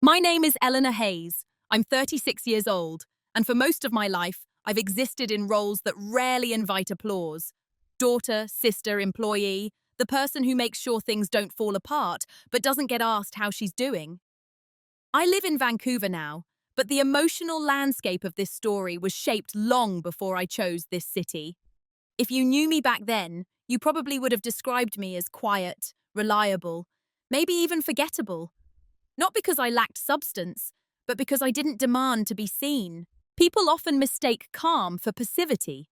My name is Eleanor Hayes. I'm 36 years old, and for most of my life, I've existed in roles that rarely invite applause. Daughter, sister, employee, the person who makes sure things don't fall apart, but doesn't get asked how she's doing. I live in Vancouver now, but the emotional landscape of this story was shaped long before I chose this city. If you knew me back then, you probably would have described me as quiet, reliable, maybe even forgettable. Not because I lacked substance, but because I didn't demand to be seen. People often mistake calm for passivity.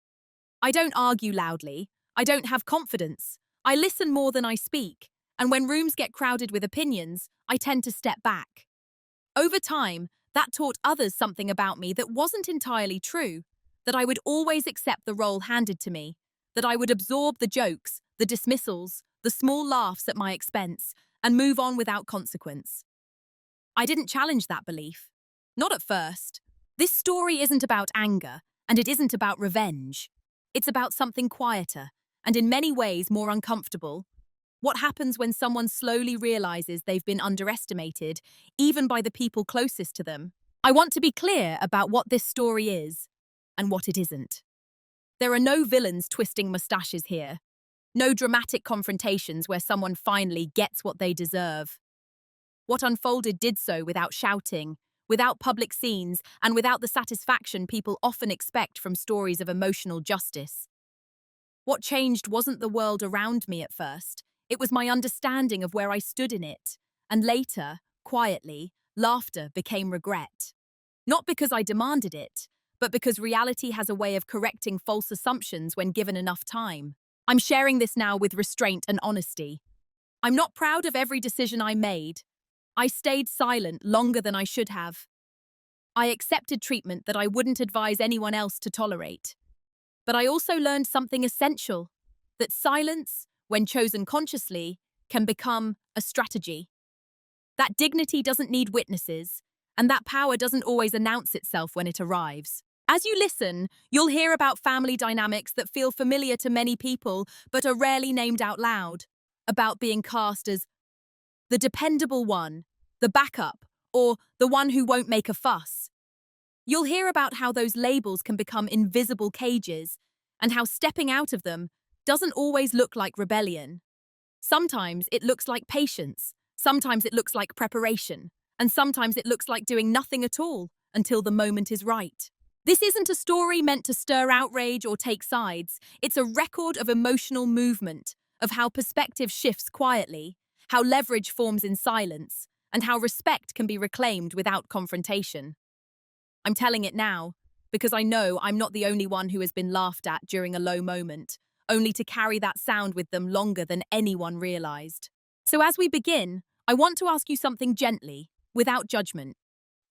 I don't argue loudly. I don't have confidence. I listen more than I speak. And when rooms get crowded with opinions, I tend to step back. Over time, that taught others something about me that wasn't entirely true, that I would always accept the role handed to me, that I would absorb the jokes, the dismissals, the small laughs at my expense, and move on without consequence. I didn't challenge that belief. Not at first. This story isn't about anger, and it isn't about revenge. It's about something quieter, and in many ways more uncomfortable. What happens when someone slowly realizes they've been underestimated, even by the people closest to them? I want to be clear about what this story is, and what it isn't. There are no villains twisting mustaches here. No dramatic confrontations where someone finally gets what they deserve. What unfolded did so without shouting, without public scenes, and without the satisfaction people often expect from stories of emotional justice. What changed wasn't the world around me at first. It was my understanding of where I stood in it. And later, quietly, laughter became regret. Not because I demanded it, but because reality has a way of correcting false assumptions when given enough time. I'm sharing this now with restraint and honesty. I'm not proud of every decision I made. I stayed silent longer than I should have. I accepted treatment that I wouldn't advise anyone else to tolerate. But I also learned something essential, that silence, when chosen consciously, can become a strategy. That dignity doesn't need witnesses, and that power doesn't always announce itself when it arrives. As you listen, you'll hear about family dynamics that feel familiar to many people but are rarely named out loud, about being cast as the dependable one, the backup, or the one who won't make a fuss. You'll hear about how those labels can become invisible cages, and how stepping out of them doesn't always look like rebellion. Sometimes it looks like patience, sometimes it looks like preparation, and sometimes it looks like doing nothing at all until the moment is right. This isn't a story meant to stir outrage or take sides. It's a record of emotional movement, of how perspective shifts quietly, how leverage forms in silence, and how respect can be reclaimed without confrontation. I'm telling it now, because I know I'm not the only one who has been laughed at during a low moment, only to carry that sound with them longer than anyone realized. So as we begin, I want to ask you something gently, without judgment.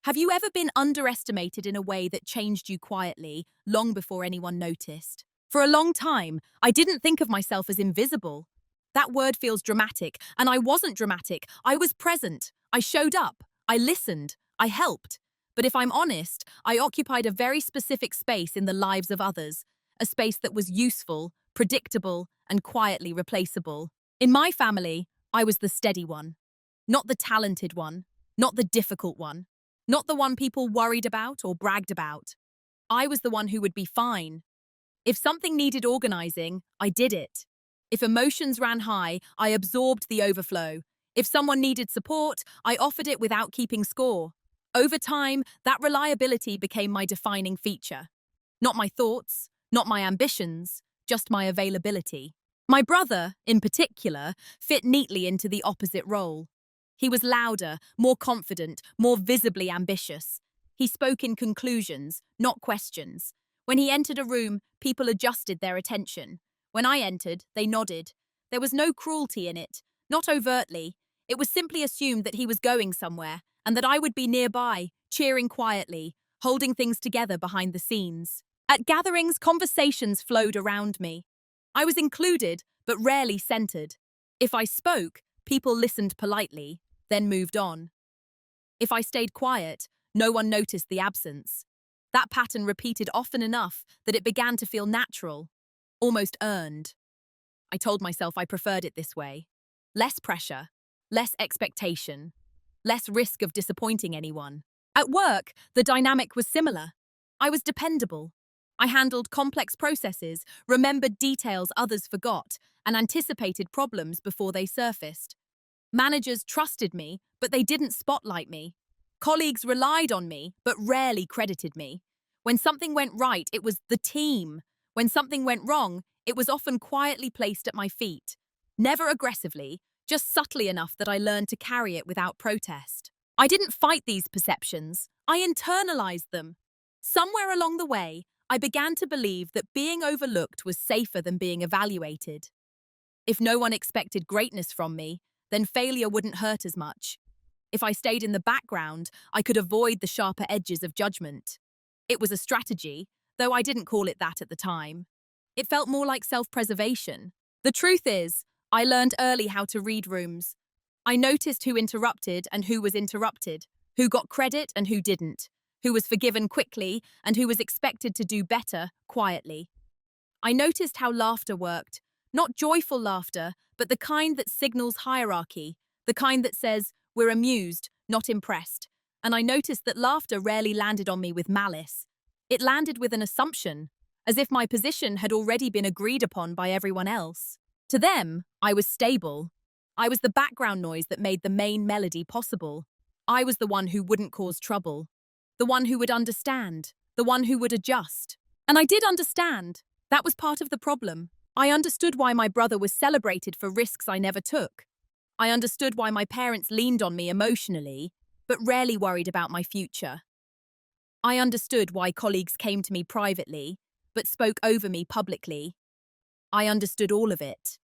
Have you ever been underestimated in a way that changed you quietly, long before anyone noticed? For a long time, I didn't think of myself as invisible. That word feels dramatic, and I wasn't dramatic. I was present. I showed up. I listened. I helped. But if I'm honest, I occupied a very specific space in the lives of others, a space that was useful, predictable, and quietly replaceable. In my family, I was the steady one. Not the talented one. Not the difficult one. Not the one people worried about or bragged about. I was the one who would be fine. If something needed organizing, I did it. If emotions ran high, I absorbed the overflow. If someone needed support, I offered it without keeping score. Over time, that reliability became my defining feature. Not my thoughts, not my ambitions, just my availability. My brother, in particular, fit neatly into the opposite role. He was louder, more confident, more visibly ambitious. He spoke in conclusions, not questions. When he entered a room, people adjusted their attention. When I entered, they nodded. There was no cruelty in it, not overtly. It was simply assumed that he was going somewhere, and that I would be nearby, cheering quietly, holding things together behind the scenes. At gatherings, conversations flowed around me. I was included, but rarely centered. If I spoke, people listened politely, then moved on. If I stayed quiet, no one noticed the absence. That pattern repeated often enough that it began to feel natural, almost earned. I told myself I preferred it this way. Less pressure, less expectation. less risk of disappointing anyone. At work, the dynamic was similar. I was dependable. I handled complex processes, remembered details others forgot, and anticipated problems before they surfaced. Managers trusted me, but they didn't spotlight me. Colleagues relied on me, but rarely credited me. When something went right, it was the team. When something went wrong, it was often quietly placed at my feet. Never aggressively, just subtly enough that I learned to carry it without protest. I didn't fight these perceptions. I internalized them. Somewhere along the way, I began to believe that being overlooked was safer than being evaluated. If no one expected greatness from me, then failure wouldn't hurt as much. If I stayed in the background, I could avoid the sharper edges of judgment. It was a strategy, though I didn't call it that at the time. It felt more like self-preservation. The truth is, I learned early how to read rooms. I noticed who interrupted and who was interrupted, who got credit and who didn't, who was forgiven quickly and who was expected to do better quietly. I noticed how laughter worked, not joyful laughter, but the kind that signals hierarchy, the kind that says, we're amused, not impressed. And I noticed that laughter rarely landed on me with malice. It landed with an assumption, as if my position had already been agreed upon by everyone else. To them, I was stable. I was the background noise that made the main melody possible. I was the one who wouldn't cause trouble, the one who would understand, the one who would adjust. And I did understand. That was part of the problem. I understood why my brother was celebrated for risks I never took. I understood why my parents leaned on me emotionally, but rarely worried about my future. I understood why colleagues came to me privately, but spoke over me publicly. I understood all of it.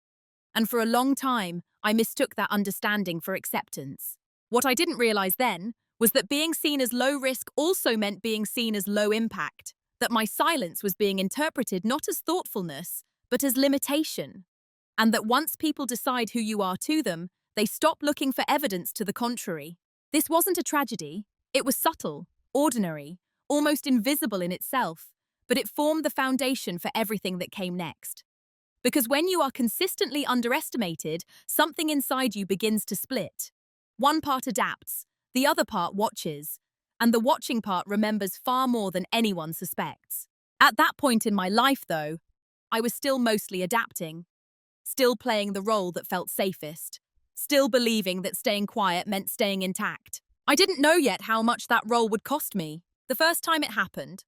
And for a long time, I mistook that understanding for acceptance. What I didn't realize then was that being seen as low risk also meant being seen as low impact, that my silence was being interpreted not as thoughtfulness, but as limitation. And that once people decide who you are to them, they stop looking for evidence to the contrary. This wasn't a tragedy. It was subtle, ordinary, almost invisible in itself, but it formed the foundation for everything that came next. Because when you are consistently underestimated, something inside you begins to split. One part adapts, the other part watches, and the watching part remembers far more than anyone suspects. At that point in my life, though, I was still mostly adapting, still playing the role that felt safest, still believing that staying quiet meant staying intact. I didn't know yet how much that role would cost me. The first time it happened,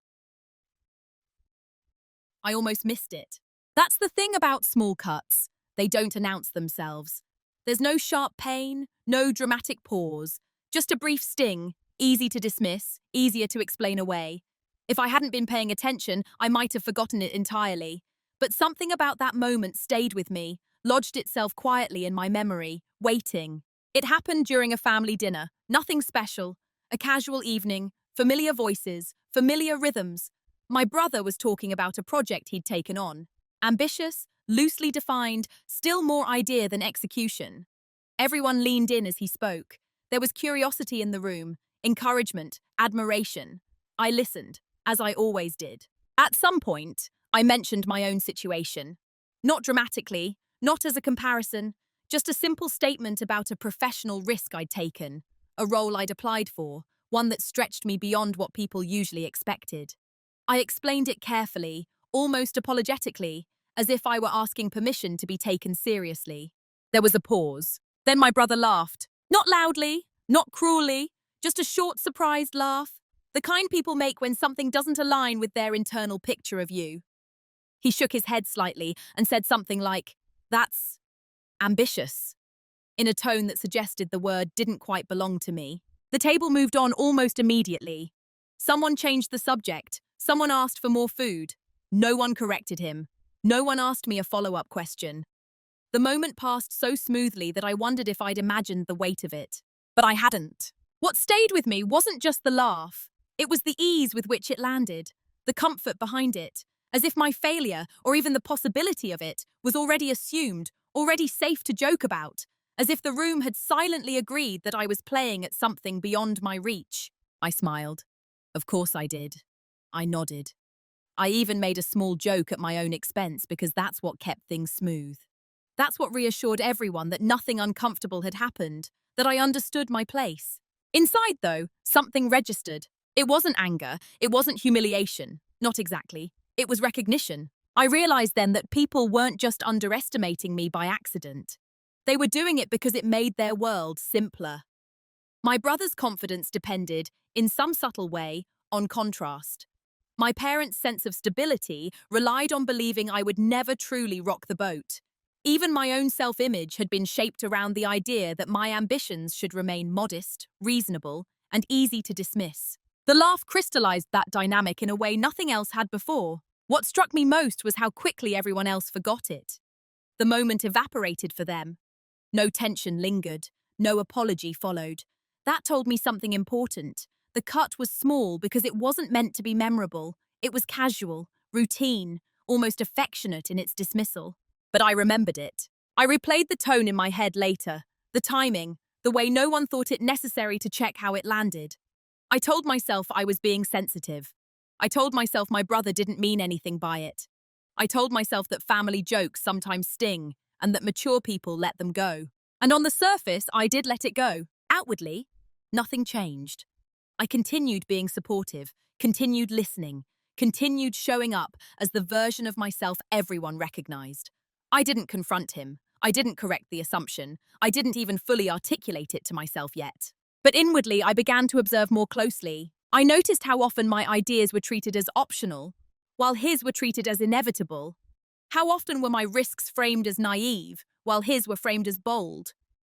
I almost missed it. That's the thing about small cuts. They don't announce themselves. There's no sharp pain, no dramatic pause, just a brief sting, easy to dismiss, easier to explain away. If I hadn't been paying attention, I might have forgotten it entirely. But something about that moment stayed with me, lodged itself quietly in my memory, waiting. It happened during a family dinner, nothing special, a casual evening, familiar voices, familiar rhythms. My brother was talking about a project he'd taken on. Ambitious, loosely defined, still more idea than execution. Everyone leaned in as he spoke. There was curiosity in the room, encouragement, admiration. I listened, as I always did. At some point, I mentioned my own situation. Not dramatically, not as a comparison, just a simple statement about a professional risk I'd taken, a role I'd applied for, one that stretched me beyond what people usually expected. I explained it carefully, almost apologetically, as if I were asking permission to be taken seriously. There was a pause. Then my brother laughed. Not loudly, not cruelly, just a short, surprised laugh. The kind people make when something doesn't align with their internal picture of you. He shook his head slightly and said something like, "That's ambitious," in a tone that suggested the word didn't quite belong to me. The table moved on almost immediately. Someone changed the subject. Someone asked for more food. No one corrected him. No one asked me a follow-up question. The moment passed so smoothly that I wondered if I'd imagined the weight of it. But I hadn't. What stayed with me wasn't just the laugh. It was the ease with which it landed, the comfort behind it, as if my failure, or even the possibility of it, was already assumed, already safe to joke about, as if the room had silently agreed that I was playing at something beyond my reach. I smiled. Of course I did. I nodded. I even made a small joke at my own expense because that's what kept things smooth. That's what reassured everyone that nothing uncomfortable had happened, that I understood my place. Inside, though, something registered. It wasn't anger, it wasn't humiliation. Not exactly. It was recognition. I realized then that people weren't just underestimating me by accident. They were doing it because it made their world simpler. My brother's confidence depended, in some subtle way, on contrast. My parents' sense of stability relied on believing I would never truly rock the boat. Even my own self-image had been shaped around the idea that my ambitions should remain modest, reasonable, and easy to dismiss. The laugh crystallized that dynamic in a way nothing else had before. What struck me most was how quickly everyone else forgot it. The moment evaporated for them. No tension lingered, no apology followed. That told me something important. The cut was small because it wasn't meant to be memorable. It was casual, routine, almost affectionate in its dismissal. But I remembered it. I replayed the tone in my head later, the timing, the way no one thought it necessary to check how it landed. I told myself I was being sensitive. I told myself my brother didn't mean anything by it. I told myself that family jokes sometimes sting and that mature people let them go. And on the surface, I did let it go. Outwardly, nothing changed. I continued being supportive, continued listening, continued showing up as the version of myself everyone recognized. I didn't confront him. I didn't correct the assumption. I didn't even fully articulate it to myself yet. But inwardly, I began to observe more closely. I noticed how often my ideas were treated as optional, while his were treated as inevitable. How often were my risks framed as naive, while his were framed as bold?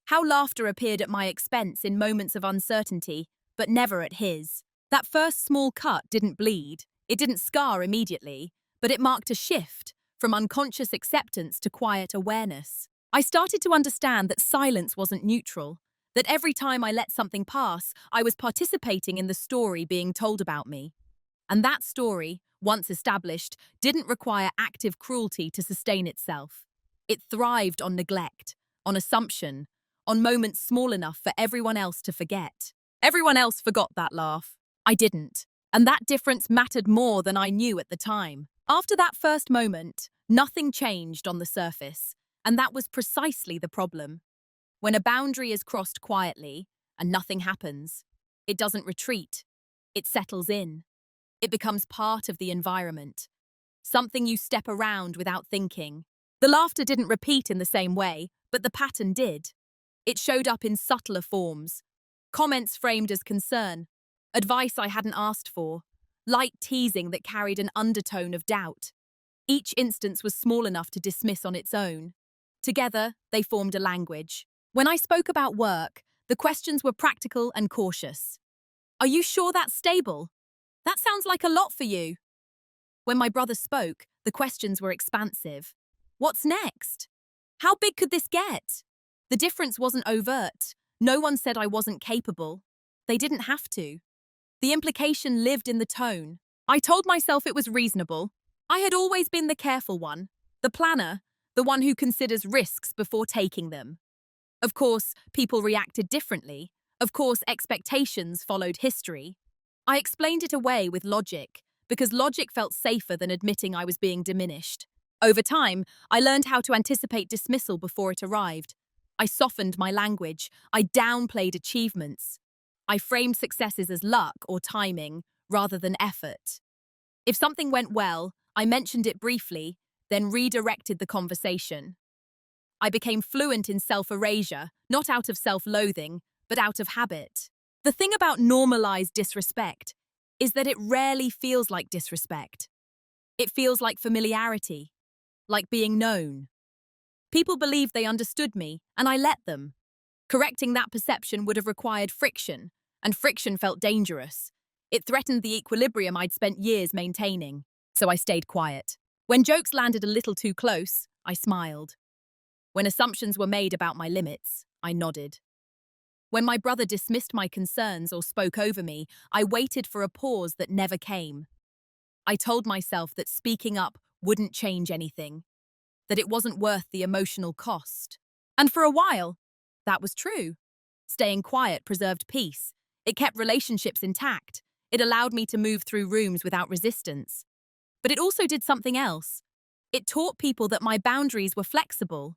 How laughter appeared at my expense in moments of uncertainty, but never at his. That first small cut didn't bleed. It didn't scar immediately, but it marked a shift from unconscious acceptance to quiet awareness. I started to understand that silence wasn't neutral, that every time I let something pass, I was participating in the story being told about me. And that story, once established, didn't require active cruelty to sustain itself. It thrived on neglect, on assumption, on moments small enough for everyone else to forget. Everyone else forgot that laugh. I didn't. And that difference mattered more than I knew at the time. After that first moment, nothing changed on the surface, and that was precisely the problem. When a boundary is crossed quietly and nothing happens, it doesn't retreat. It settles in. It becomes part of the environment, something you step around without thinking. The laughter didn't repeat in the same way, but the pattern did. It showed up in subtler forms. Comments framed as concern, advice I hadn't asked for, light teasing that carried an undertone of doubt. Each instance was small enough to dismiss on its own. Together, they formed a language. When I spoke about work, the questions were practical and cautious. Are you sure that's stable? That sounds like a lot for you. When my brother spoke, the questions were expansive. What's next? How big could this get? The difference wasn't overt. No one said I wasn't capable. They didn't have to. The implication lived in the tone. I told myself it was reasonable. I had always been the careful one, the planner, the one who considers risks before taking them. Of course, people reacted differently. Of course, expectations followed history. I explained it away with logic, because logic felt safer than admitting I was being diminished. Over time, I learned how to anticipate dismissal before it arrived. I softened my language. I downplayed achievements. I framed successes as luck or timing rather than effort. If something went well, I mentioned it briefly, then redirected the conversation. I became fluent in self-erasure, not out of self-loathing, but out of habit. The thing about normalized disrespect is that it rarely feels like disrespect. It feels like familiarity, like being known. People believed they understood me, and I let them. Correcting that perception would have required friction, and friction felt dangerous. It threatened the equilibrium I'd spent years maintaining, so I stayed quiet. When jokes landed a little too close, I smiled. When assumptions were made about my limits, I nodded. When my brother dismissed my concerns or spoke over me, I waited for a pause that never came. I told myself that speaking up wouldn't change anything, that it wasn't worth the emotional cost. And for a while, that was true. Staying quiet preserved peace. It kept relationships intact. It allowed me to move through rooms without resistance. But it also did something else. It taught people that my boundaries were flexible.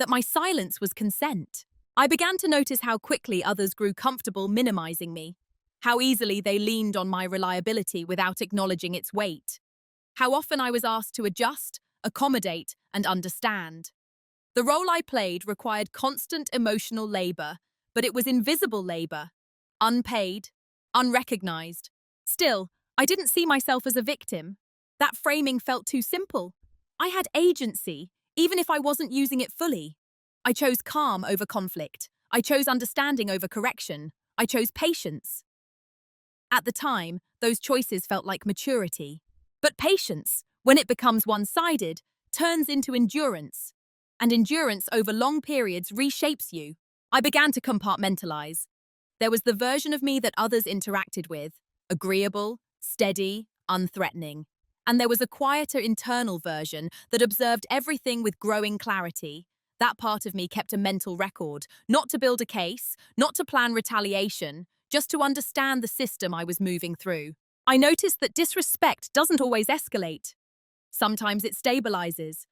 that my silence was consent. I began to notice how quickly others grew comfortable minimizing me, how easily they leaned on my reliability without acknowledging its weight, how often I was asked to adjust, accommodate, and understand. The role I played required constant emotional labor, but it was invisible labor, unpaid, unrecognized. Still, I didn't see myself as a victim. That framing felt too simple. I had agency, even if I wasn't using it fully. I chose calm over conflict. I chose understanding over correction. I chose patience. At the time, those choices felt like maturity. But patience, when it becomes one-sided, turns into endurance. And endurance over long periods reshapes you. I began to compartmentalize. There was the version of me that others interacted with, agreeable, steady, unthreatening. And there was a quieter internal version that observed everything with growing clarity. That part of me kept a mental record, not to build a case, not to plan retaliation, just to understand the system I was moving through. I noticed that disrespect doesn't always escalate. Sometimes it stabilizes.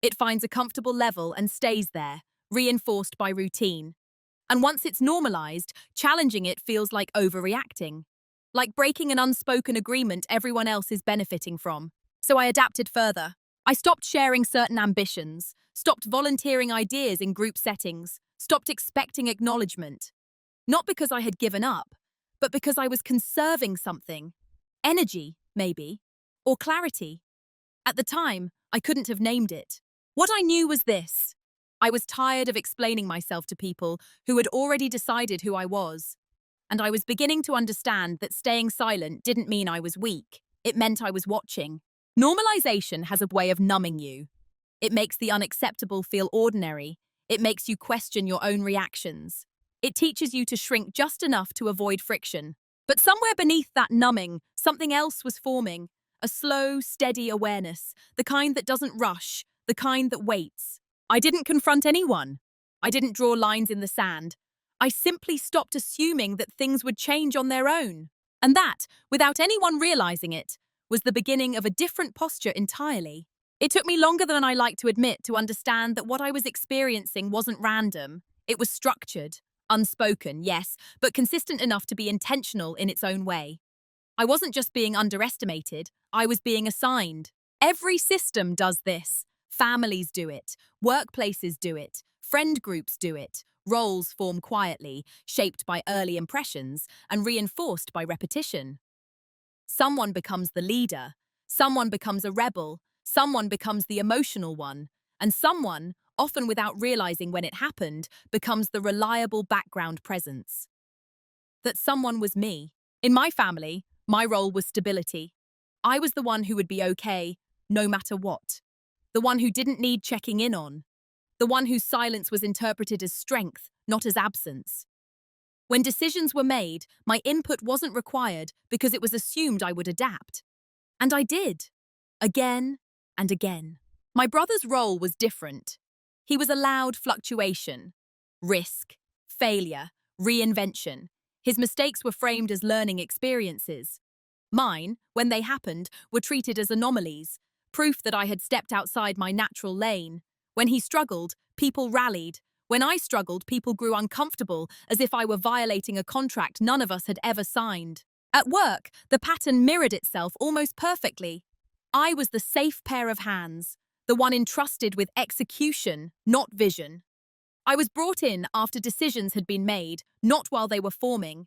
It finds a comfortable level and stays there, reinforced by routine. And once it's normalized, challenging it feels like overreacting. Like breaking an unspoken agreement everyone else is benefiting from. So I adapted further. I stopped sharing certain ambitions, stopped volunteering ideas in group settings, stopped expecting acknowledgement. Not because I had given up, but because I was conserving something. Energy, maybe, or clarity. At the time, I couldn't have named it. What I knew was this. I was tired of explaining myself to people who had already decided who I was. And I was beginning to understand that staying silent didn't mean I was weak. It meant I was watching. Normalization has a way of numbing you. It makes the unacceptable feel ordinary. It makes you question your own reactions. It teaches you to shrink just enough to avoid friction. But somewhere beneath that numbing, something else was forming. A slow, steady awareness, the kind that doesn't rush, the kind that waits. I didn't confront anyone. I didn't draw lines in the sand. I simply stopped assuming that things would change on their own. And that, without anyone realizing it, was the beginning of a different posture entirely. It took me longer than I like to admit to understand that what I was experiencing wasn't random. It was structured, unspoken, yes, but consistent enough to be intentional in its own way. I wasn't just being underestimated, I was being assigned. Every system does this. Families do it, workplaces do it, friend groups do it. Roles form quietly, shaped by early impressions and reinforced by repetition. Someone becomes the leader, someone becomes a rebel, someone becomes the emotional one, and someone, often without realizing when it happened, becomes the reliable background presence. That someone was me. In my family, my role was stability. I was the one who would be okay, no matter what. The one who didn't need checking in on. The one whose silence was interpreted as strength, not as absence. When decisions were made, my input wasn't required because it was assumed I would adapt. And I did. Again and again. My brother's role was different. He was allowed fluctuation, risk, failure, reinvention. His mistakes were framed as learning experiences. Mine, when they happened, were treated as anomalies, proof that I had stepped outside my natural lane. When he struggled, people rallied. When I struggled, people grew uncomfortable, as if I were violating a contract none of us had ever signed. At work, the pattern mirrored itself almost perfectly. I was the safe pair of hands, the one entrusted with execution, not vision. I was brought in after decisions had been made, not while they were forming.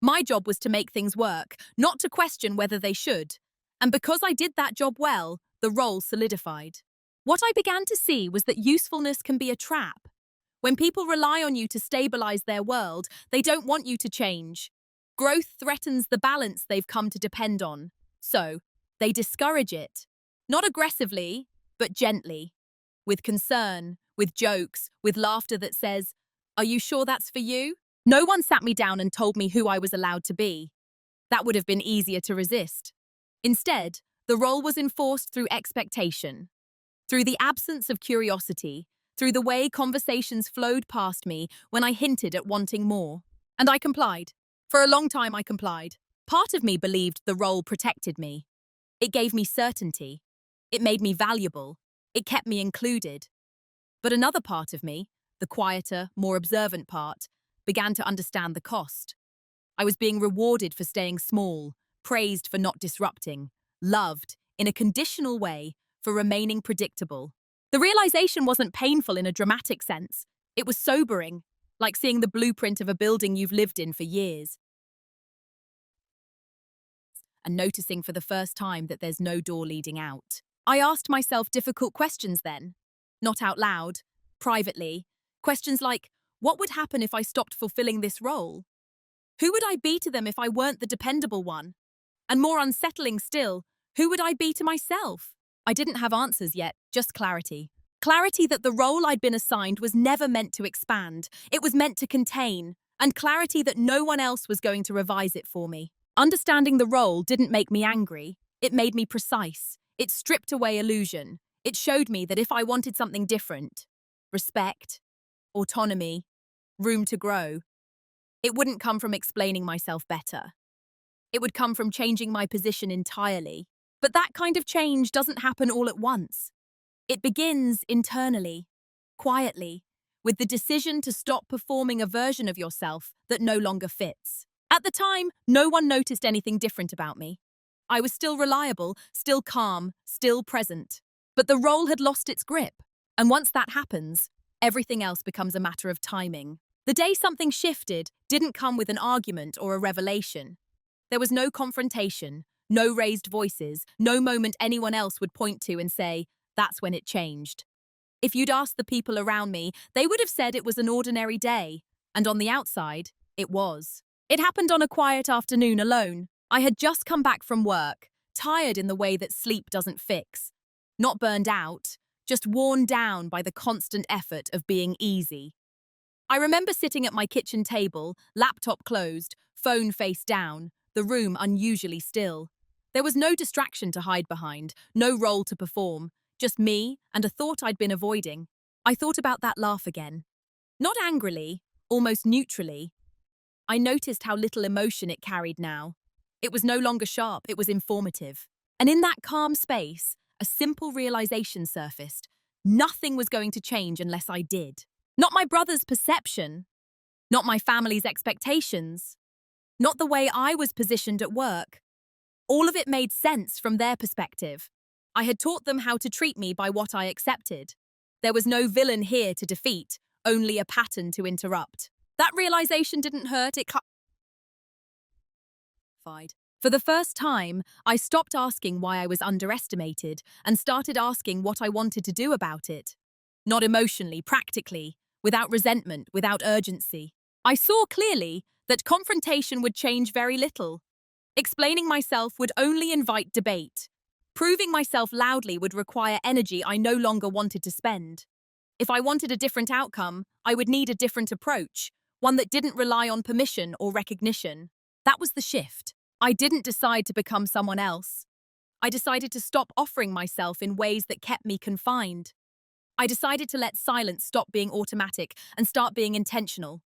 My job was to make things work, not to question whether they should. And because I did that job well, the role solidified. What I began to see was that usefulness can be a trap. When people rely on you to stabilize their world, they don't want you to change. Growth threatens the balance they've come to depend on. So, they discourage it. Not aggressively, but gently. With concern, with jokes, with laughter that says, "Are you sure that's for you?" No one sat me down and told me who I was allowed to be. That would have been easier to resist. Instead, the role was enforced through expectation. Through the absence of curiosity, through the way conversations flowed past me when I hinted at wanting more. And I complied. For a long time I complied. Part of me believed the role protected me. It gave me certainty. It made me valuable. It kept me included. But another part of me, the quieter, more observant part, began to understand the cost. I was being rewarded for staying small, praised for not disrupting, loved, in a conditional way, for remaining predictable. The realization wasn't painful in a dramatic sense. It was sobering, like seeing the blueprint of a building you've lived in for years and noticing for the first time that there's no door leading out. I asked myself difficult questions then, not out loud, privately. Questions like, what would happen if I stopped fulfilling this role? Who would I be to them if I weren't the dependable one? And more unsettling still, who would I be to myself? I didn't have answers yet, just clarity. Clarity that the role I'd been assigned was never meant to expand. It was meant to contain. And clarity that no one else was going to revise it for me. Understanding the role didn't make me angry. It made me precise. It stripped away illusion. It showed me that if I wanted something different, respect, autonomy, room to grow, it wouldn't come from explaining myself better. It would come from changing my position entirely. But that kind of change doesn't happen all at once. It begins internally, quietly, with the decision to stop performing a version of yourself that no longer fits. At the time, no one noticed anything different about me. I was still reliable, still calm, still present. But the role had lost its grip. And once that happens, everything else becomes a matter of timing. The day something shifted didn't come with an argument or a revelation. There was no confrontation, no raised voices, no moment anyone else would point to and say, that's when it changed. If you'd asked the people around me, they would have said it was an ordinary day. And on the outside, it was. It happened on a quiet afternoon alone. I had just come back from work, tired in the way that sleep doesn't fix. Not burned out, just worn down by the constant effort of being easy. I remember sitting at my kitchen table, laptop closed, phone face down, the room unusually still. There was no distraction to hide behind, no role to perform, just me and a thought I'd been avoiding. I thought about that laugh again. Not angrily, almost neutrally. I noticed how little emotion it carried now. It was no longer sharp, it was informative. And in that calm space, a simple realization surfaced. Nothing was going to change unless I did. Not my brother's perception, not my family's expectations, not the way I was positioned at work. All of it made sense from their perspective. I had taught them how to treat me by what I accepted. There was no villain here to defeat, only a pattern to interrupt. That realization didn't hurt, it clarified. For the first time, I stopped asking why I was underestimated and started asking what I wanted to do about it. Not emotionally, practically, without resentment, without urgency. I saw clearly that confrontation would change very little. Explaining myself would only invite debate. Proving myself loudly would require energy I no longer wanted to spend. If I wanted a different outcome, I would need a different approach, one that didn't rely on permission or recognition. That was the shift. I didn't decide to become someone else. I decided to stop offering myself in ways that kept me confined. I decided to let silence stop being automatic and start being intentional.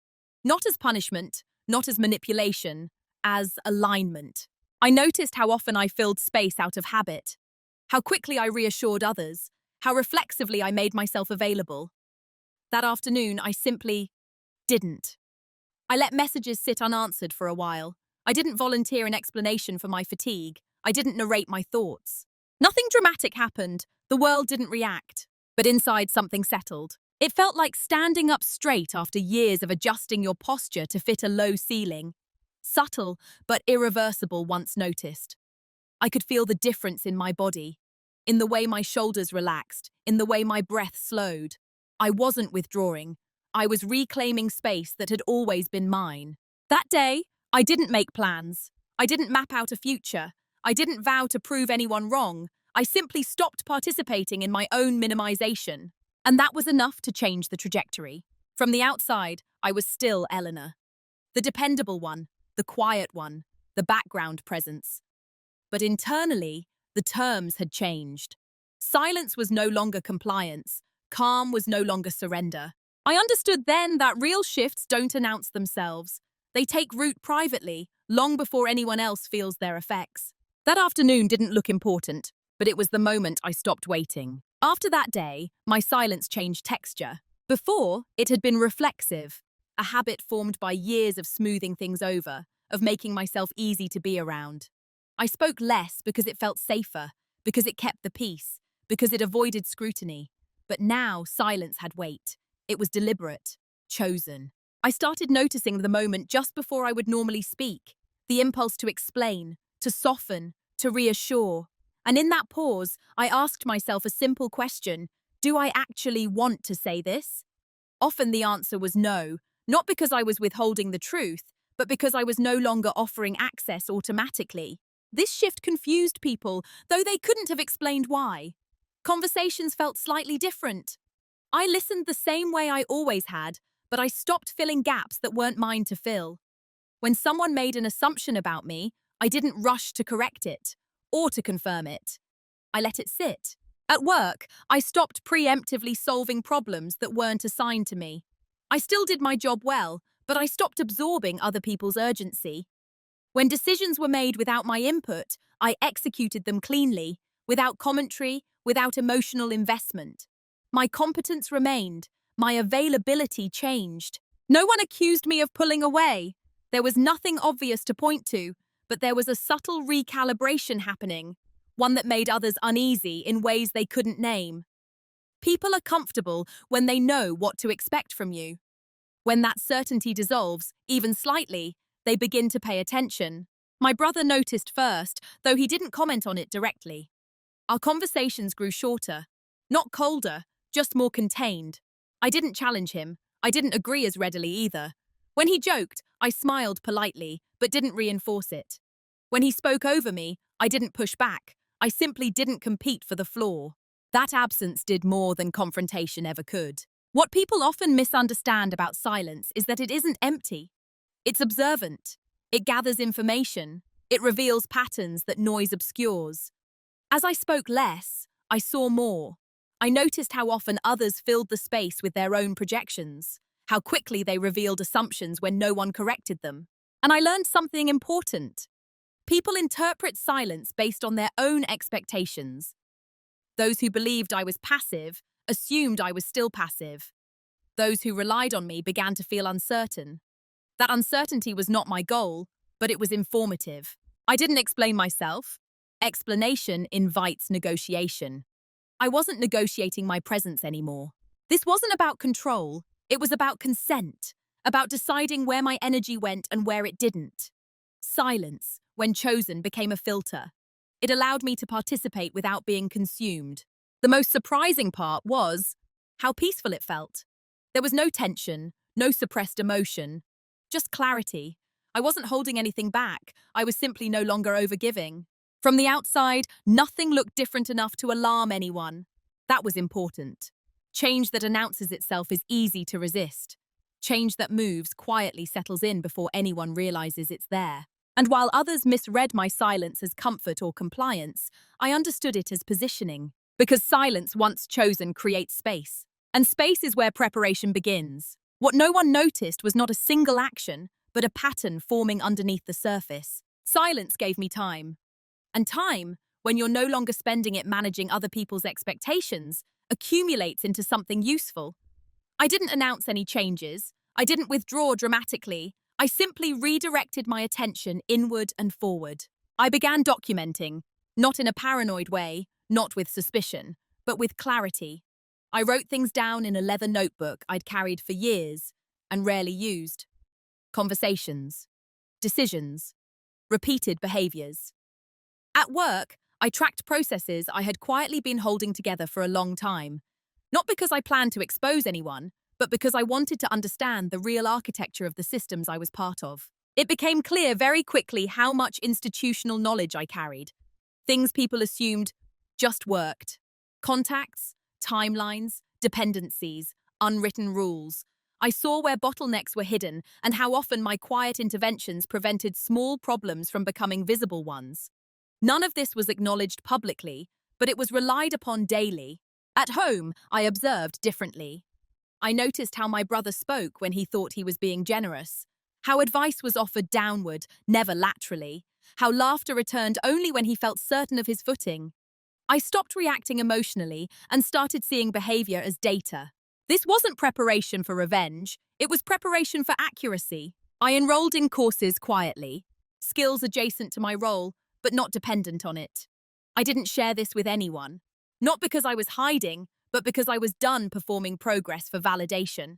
Not as punishment, not as manipulation, as alignment. I noticed how often I filled space out of habit, how quickly I reassured others, how reflexively I made myself available. That afternoon, I simply didn't. I let messages sit unanswered for a while. I didn't volunteer an explanation for my fatigue. I didn't narrate my thoughts. Nothing dramatic happened. The world didn't react. But inside, something settled. It felt like standing up straight after years of adjusting your posture to fit a low ceiling. Subtle, but irreversible once noticed. I could feel the difference in my body, in the way my shoulders relaxed, in the way my breath slowed. I wasn't withdrawing. I was reclaiming space that had always been mine. That day, I didn't make plans. I didn't map out a future. I didn't vow to prove anyone wrong. I simply stopped participating in my own minimization. And that was enough to change the trajectory. From the outside, I was still Eleanor. The dependable one, the quiet one, the background presence. But internally, the terms had changed. Silence was no longer compliance. Calm was no longer surrender. I understood then that real shifts don't announce themselves. They take root privately, long before anyone else feels their effects. That afternoon didn't look important, but it was the moment I stopped waiting. After that day, my silence changed texture. Before, it had been reflexive, a habit formed by years of smoothing things over, of making myself easy to be around. I spoke less because it felt safer, because it kept the peace, because it avoided scrutiny. But now silence had weight. It was deliberate, chosen. I started noticing the moment just before I would normally speak, the impulse to explain, to soften, to reassure. And in that pause, I asked myself a simple question: do I actually want to say this? Often the answer was no, not because I was withholding the truth, but because I was no longer offering access automatically. This shift confused people, though they couldn't have explained why. Conversations felt slightly different. I listened the same way I always had, but I stopped filling gaps that weren't mine to fill. When someone made an assumption about me, I didn't rush to correct it or to confirm it. I let it sit. At work, I stopped preemptively solving problems that weren't assigned to me. I still did my job well, but I stopped absorbing other people's urgency. When decisions were made without my input, I executed them cleanly, without commentary, without emotional investment. My competence remained. My availability changed. No one accused me of pulling away. There was nothing obvious to point to, but there was a subtle recalibration happening, one that made others uneasy in ways they couldn't name. People are comfortable when they know what to expect from you. When that certainty dissolves, even slightly, they begin to pay attention. My brother noticed first, though he didn't comment on it directly. Our conversations grew shorter, not colder, just more contained. I didn't challenge him. I didn't agree as readily either. When he joked, I smiled politely, but didn't reinforce it. When he spoke over me, I didn't push back. I simply didn't compete for the floor. That absence did more than confrontation ever could. What people often misunderstand about silence is that it isn't empty. It's observant. It gathers information. It reveals patterns that noise obscures. As I spoke less, I saw more. I noticed how often others filled the space with their own projections, how quickly they revealed assumptions when no one corrected them. And I learned something important. People interpret silence based on their own expectations. Those who believed I was passive assumed I was still passive. Those who relied on me began to feel uncertain. That uncertainty was not my goal, but it was informative. I didn't explain myself. Explanation invites negotiation. I wasn't negotiating my presence anymore. This wasn't about control. It was about consent, about deciding where my energy went and where it didn't. Silence, when chosen, became a filter. It allowed me to participate without being consumed. The most surprising part was how peaceful it felt. There was no tension, no suppressed emotion, just clarity. I wasn't holding anything back. I was simply no longer overgiving. From the outside, nothing looked different enough to alarm anyone. That was important. Change that announces itself is easy to resist. Change that moves quietly settles in before anyone realizes it's there. And while others misread my silence as comfort or compliance, I understood it as positioning. Because silence, once chosen, creates space. And space is where preparation begins. What no one noticed was not a single action, but a pattern forming underneath the surface. Silence gave me time. And time, when you're no longer spending it managing other people's expectations, accumulates into something useful. I didn't announce any changes. I didn't withdraw dramatically. I simply redirected my attention inward and forward. I began documenting, not in a paranoid way, not with suspicion, but with clarity. I wrote things down in a leather notebook I'd carried for years and rarely used. Conversations, decisions, repeated behaviors. At work, I tracked processes I had quietly been holding together for a long time. Not because I planned to expose anyone, but because I wanted to understand the real architecture of the systems I was part of. It became clear very quickly how much institutional knowledge I carried. Things people assumed just worked. Contacts, timelines, dependencies, unwritten rules. I saw where bottlenecks were hidden and how often my quiet interventions prevented small problems from becoming visible ones. None of this was acknowledged publicly, but it was relied upon daily. At home, I observed differently. I noticed how my brother spoke when he thought he was being generous, how advice was offered downward, never laterally, how laughter returned only when he felt certain of his footing. I stopped reacting emotionally and started seeing behavior as data. This wasn't preparation for revenge, it was preparation for accuracy. I enrolled in courses quietly, skills adjacent to my role, but not dependent on it. I didn't share this with anyone, not because I was hiding, but because I was done performing progress for validation.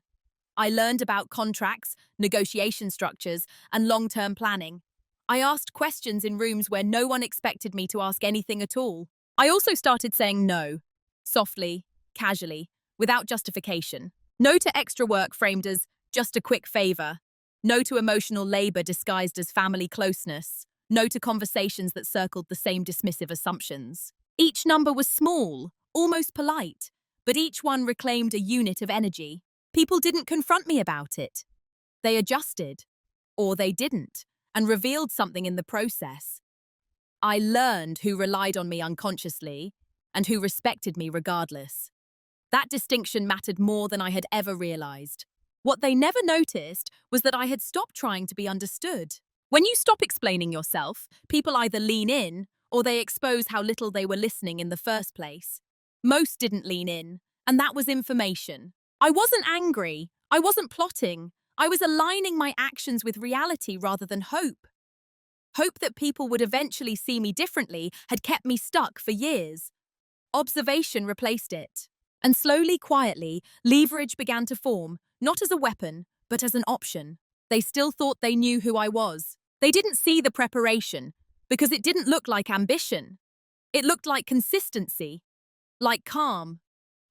I learned about contracts, negotiation structures, and long-term planning. I asked questions in rooms where no one expected me to ask anything at all. I also started saying no, softly, casually, without justification. No to extra work framed as just a quick favor. No to emotional labor disguised as family closeness. No to conversations that circled the same dismissive assumptions. Each number was small, almost polite, but each one reclaimed a unit of energy. People didn't confront me about it. They adjusted, or they didn't, and revealed something in the process. I learned who relied on me unconsciously and who respected me regardless. That distinction mattered more than I had ever realized. What they never noticed was that I had stopped trying to be understood. When you stop explaining yourself, people either lean in or they expose how little they were listening in the first place. Most didn't lean in, and that was information. I wasn't angry. I wasn't plotting. I was aligning my actions with reality rather than hope. Hope that people would eventually see me differently had kept me stuck for years. Observation replaced it. And slowly, quietly, leverage began to form, not as a weapon, but as an option. They still thought they knew who I was. They didn't see the preparation, because it didn't look like ambition. It looked like consistency, like calm,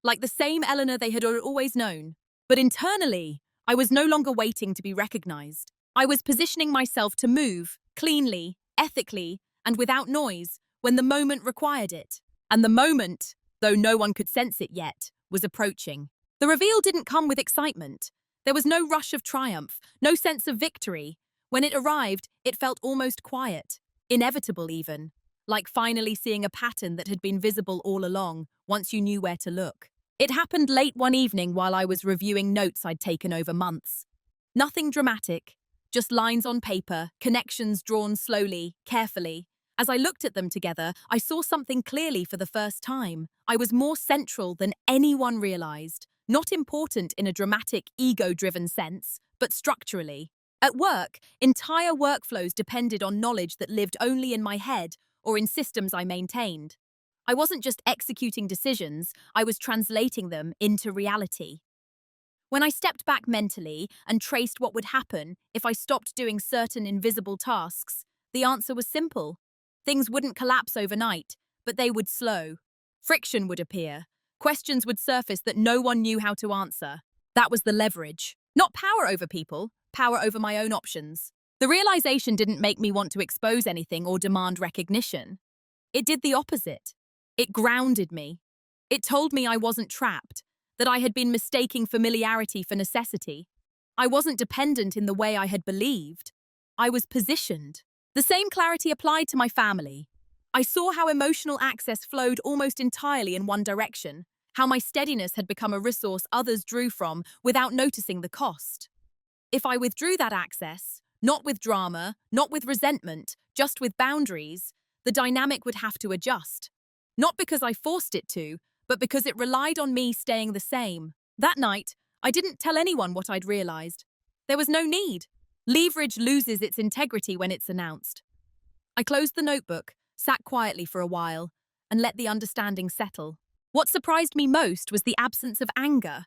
like the same Eleanor they had always known. But internally, I was no longer waiting to be recognized. I was positioning myself to move, cleanly, ethically, and without noise, when the moment required it. And the moment, though no one could sense it yet, was approaching. The reveal didn't come with excitement. There was no rush of triumph, no sense of victory. When it arrived, it felt almost quiet, inevitable even, like finally seeing a pattern that had been visible all along, once you knew where to look. It happened late one evening while I was reviewing notes I'd taken over months. Nothing dramatic, just lines on paper, connections drawn slowly, carefully. As I looked at them together, I saw something clearly for the first time. I was more central than anyone realized. Not important in a dramatic, ego-driven sense, but structurally. At work, entire workflows depended on knowledge that lived only in my head or in systems I maintained. I wasn't just executing decisions, I was translating them into reality. When I stepped back mentally and traced what would happen if I stopped doing certain invisible tasks, the answer was simple. Things wouldn't collapse overnight, but they would slow. Friction would appear. Questions would surface that no one knew how to answer. That was the leverage. Not power over people, power over my own options. The realization didn't make me want to expose anything or demand recognition. It did the opposite. It grounded me. It told me I wasn't trapped, that I had been mistaking familiarity for necessity. I wasn't dependent in the way I had believed. I was positioned. The same clarity applied to my family. I saw how emotional access flowed almost entirely in one direction, how my steadiness had become a resource others drew from without noticing the cost. If I withdrew that access, not with drama, not with resentment, just with boundaries, the dynamic would have to adjust. Not because I forced it to, but because it relied on me staying the same. That night, I didn't tell anyone what I'd realized. There was no need. Leverage loses its integrity when it's announced. I closed the notebook, sat quietly for a while, and let the understanding settle. What surprised me most was the absence of anger.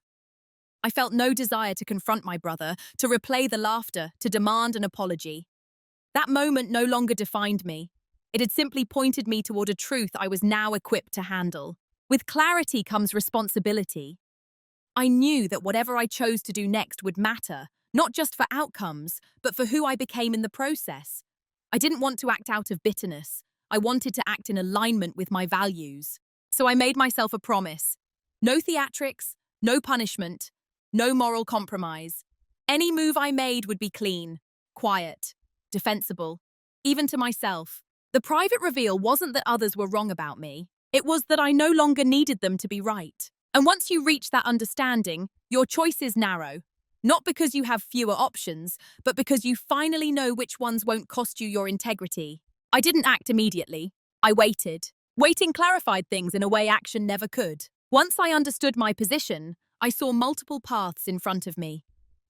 I felt no desire to confront my brother, to replay the laughter, to demand an apology. That moment no longer defined me. It had simply pointed me toward a truth I was now equipped to handle. With clarity comes responsibility. I knew that whatever I chose to do next would matter, not just for outcomes, but for who I became in the process. I didn't want to act out of bitterness. I wanted to act in alignment with my values. So I made myself a promise. No theatrics, no punishment, no moral compromise. Any move I made would be clean, quiet, defensible, even to myself. The private reveal wasn't that others were wrong about me. It was that I no longer needed them to be right. And once you reach that understanding, your choices narrow. Not because you have fewer options, but because you finally know which ones won't cost you your integrity. I didn't act immediately. I waited. Waiting clarified things in a way action never could. Once I understood my position, I saw multiple paths in front of me.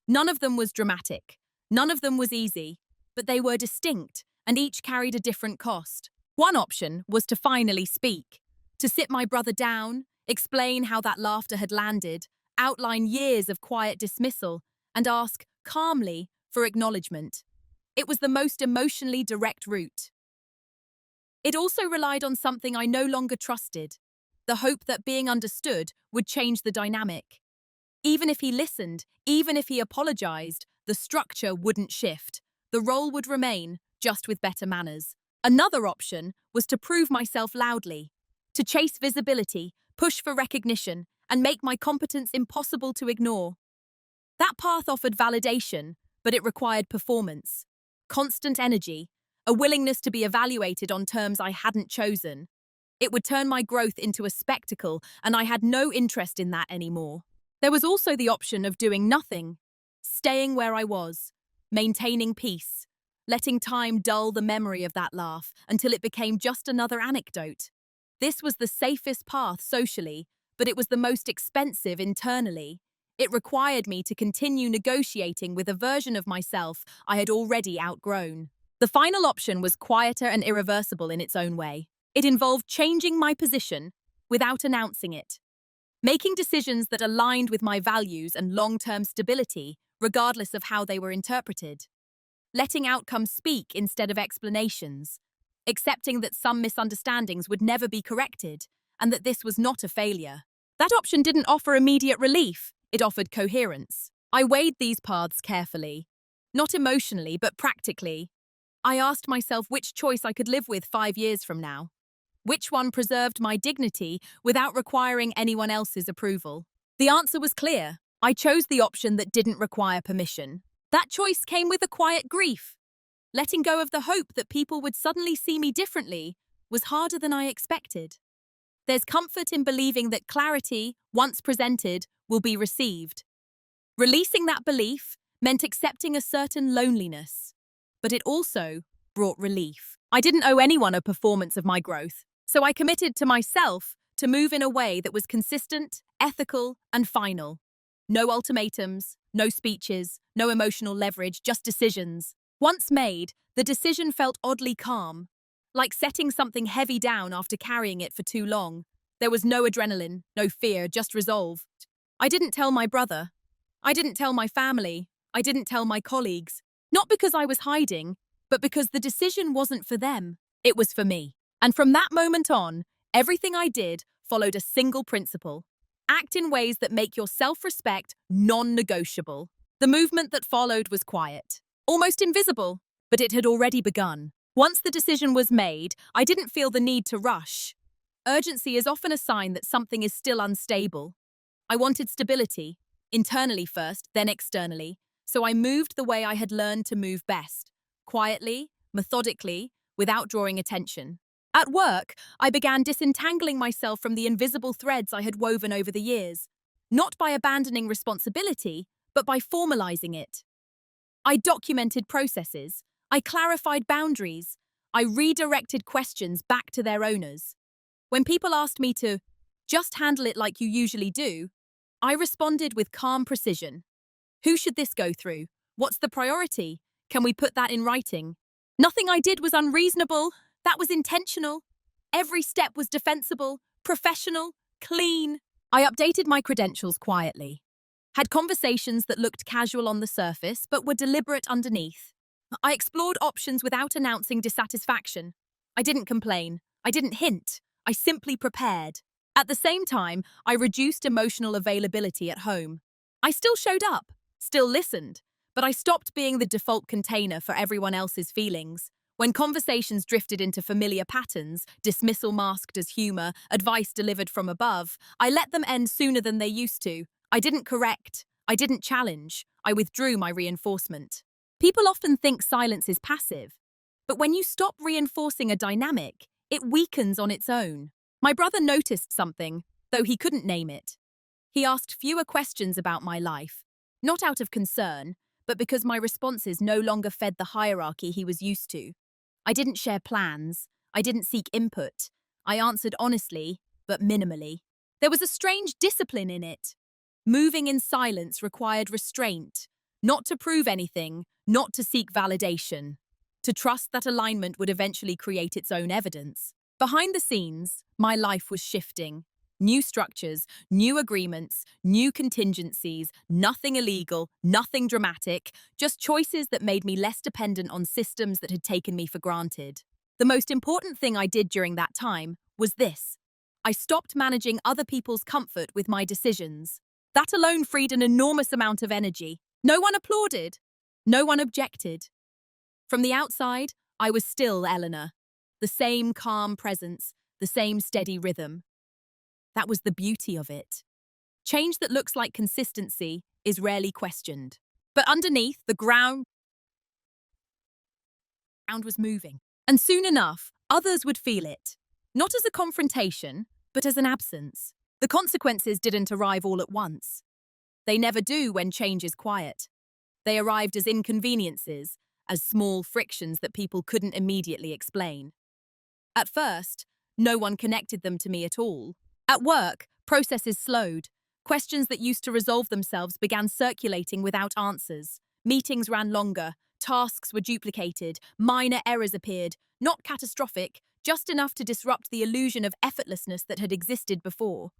None of them was dramatic. None of them was easy, but they were distinct, and each carried a different cost. One option was to finally speak, to sit my brother down, explain how that laughter had landed, outline years of quiet dismissal, and ask, calmly, for acknowledgement. It was the most emotionally direct route. It also relied on something I no longer trusted, the hope that being understood would change the dynamic. Even if he listened, even if he apologized, the structure wouldn't shift. The role would remain, just with better manners. Another option was to prove myself loudly, to chase visibility, push for recognition, and make my competence impossible to ignore. That path offered validation, but it required performance, constant energy, a willingness to be evaluated on terms I hadn't chosen. It would turn my growth into a spectacle, and I had no interest in that anymore. There was also the option of doing nothing, staying where I was, maintaining peace, letting time dull the memory of that laugh until it became just another anecdote. This was the safest path socially, but it was the most expensive internally. It required me to continue negotiating with a version of myself I had already outgrown. The final option was quieter and irreversible in its own way. It involved changing my position without announcing it, making decisions that aligned with my values and long-term stability, regardless of how they were interpreted, letting outcomes speak instead of explanations, accepting that some misunderstandings would never be corrected and that this was not a failure. That option didn't offer immediate relief, it offered coherence. I weighed these paths carefully, not emotionally, but practically. I asked myself which choice I could live with 5 years from now. Which one preserved my dignity without requiring anyone else's approval? The answer was clear. I chose the option that didn't require permission. That choice came with a quiet grief. Letting go of the hope that people would suddenly see me differently was harder than I expected. There's comfort in believing that clarity, once presented, will be received. Releasing that belief meant accepting a certain loneliness, but it also brought relief. I didn't owe anyone a performance of my growth, so I committed to myself to move in a way that was consistent, ethical, and final. No ultimatums, no speeches, no emotional leverage, just decisions. Once made, the decision felt oddly calm, like setting something heavy down after carrying it for too long. There was no adrenaline, no fear, just resolve. I didn't tell my brother. I didn't tell my family. I didn't tell my colleagues. Not because I was hiding, but because the decision wasn't for them. It was for me. And from that moment on, everything I did followed a single principle. Act in ways that make your self-respect non-negotiable. The movement that followed was quiet, almost invisible, but it had already begun. Once the decision was made, I didn't feel the need to rush. Urgency is often a sign that something is still unstable. I wanted stability, internally first, then externally, so I moved the way I had learned to move best, quietly, methodically, without drawing attention. At work, I began disentangling myself from the invisible threads I had woven over the years, not by abandoning responsibility, but by formalizing it. I documented processes, I clarified boundaries, I redirected questions back to their owners. When people asked me to just handle it like you usually do, I responded with calm precision. Who should this go through? What's the priority? Can we put that in writing? Nothing I did was unreasonable. That was intentional. Every step was defensible, professional, clean. I updated my credentials quietly. Had conversations that looked casual on the surface, but were deliberate underneath. I explored options without announcing dissatisfaction. I didn't complain. I didn't hint. I simply prepared. At the same time, I reduced emotional availability at home. I still showed up, still listened, but I stopped being the default container for everyone else's feelings. When conversations drifted into familiar patterns, dismissal masked as humor, advice delivered from above, I let them end sooner than they used to. I didn't correct. I didn't challenge. I withdrew my reinforcement. People often think silence is passive, but when you stop reinforcing a dynamic, it weakens on its own. My brother noticed something, though he couldn't name it. He asked fewer questions about my life, not out of concern, but because my responses no longer fed the hierarchy he was used to. I didn't share plans. I didn't seek input. I answered honestly, but minimally. There was a strange discipline in it. Moving in silence required restraint, not to prove anything, not to seek validation, to trust that alignment would eventually create its own evidence. Behind the scenes, my life was shifting. New structures, new agreements, new contingencies, nothing illegal, nothing dramatic, just choices that made me less dependent on systems that had taken me for granted. The most important thing I did during that time was this. I stopped managing other people's comfort with my decisions. That alone freed an enormous amount of energy. No one applauded. No one objected. From the outside, I was still Eleanor. The same calm presence, the same steady rhythm. That was the beauty of it. Change that looks like consistency is rarely questioned. But underneath, the ground was moving. And soon enough, others would feel it. Not as a confrontation, but as an absence. The consequences didn't arrive all at once. They never do when change is quiet. They arrived as inconveniences, as small frictions that people couldn't immediately explain. At first, no one connected them to me at all. At work, processes slowed. Questions that used to resolve themselves began circulating without answers. Meetings ran longer, tasks were duplicated, minor errors appeared, not catastrophic, just enough to disrupt the illusion of effortlessness that had existed before.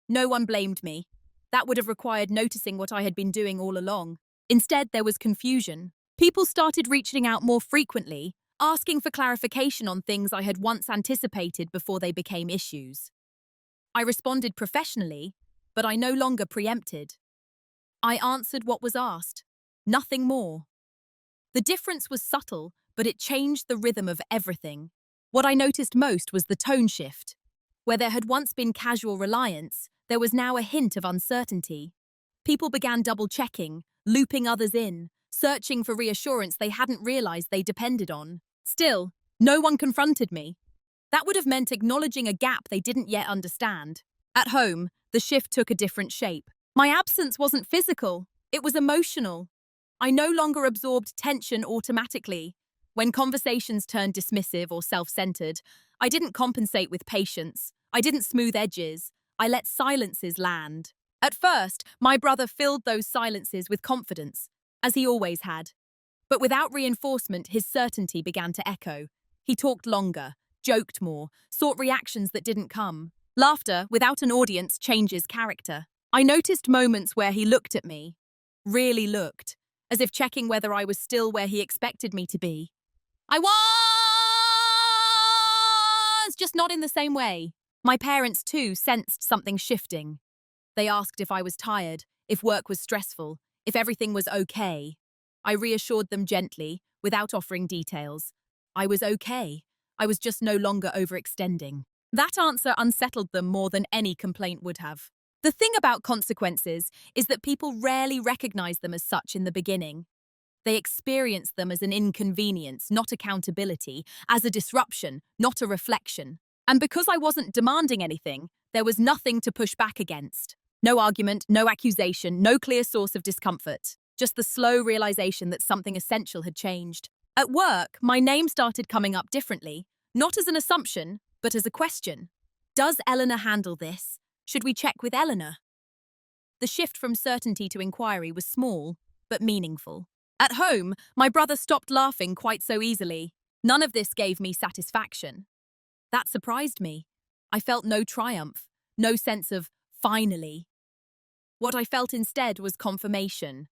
No one blamed me. That would have required noticing what I had been doing all along. Instead, there was confusion. People started reaching out more frequently, asking for clarification on things I had once anticipated before they became issues. I responded professionally, but I no longer preempted. I answered what was asked, nothing more. The difference was subtle, but it changed the rhythm of everything. What I noticed most was the tone shift. Where there had once been casual reliance, there was now a hint of uncertainty. People began double-checking, looping others in, searching for reassurance they hadn't realized they depended on. Still, no one confronted me. That would have meant acknowledging a gap they didn't yet understand. At home, the shift took a different shape. My absence wasn't physical, it was emotional. I no longer absorbed tension automatically. When conversations turned dismissive or self-centered, I didn't compensate with patience. I didn't smooth edges. I let silences land. At first, my brother filled those silences with confidence, as he always had. But without reinforcement, his certainty began to echo. He talked longer, joked more, sought reactions that didn't come. Laughter, without an audience, changes character. I noticed moments where he looked at me, really looked, as if checking whether I was still where he expected me to be. I was, just not in the same way. My parents, too, sensed something shifting. They asked if I was tired, if work was stressful, if everything was okay. I reassured them gently, without offering details. I was okay. I was just no longer overextending. That answer unsettled them more than any complaint would have. The thing about consequences is that people rarely recognize them as such in the beginning. They experience them as an inconvenience, not accountability, as a disruption, not a reflection. And because I wasn't demanding anything, there was nothing to push back against. No argument, no accusation, no clear source of discomfort. Just the slow realization that something essential had changed. At work, my name started coming up differently, not as an assumption, but as a question. Does Eleanor handle this? Should we check with Eleanor? The shift from certainty to inquiry was small, but meaningful. At home, my brother stopped laughing quite so easily. None of this gave me satisfaction. That surprised me. I felt no triumph, no sense of finally. What I felt instead was confirmation.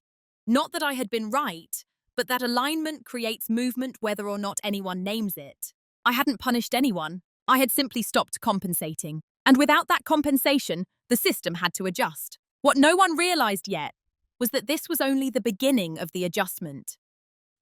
Not that I had been right, but that alignment creates movement whether or not anyone names it. I hadn't punished anyone. I had simply stopped compensating. And without that compensation, the system had to adjust. What no one realized yet was that this was only the beginning of the adjustment.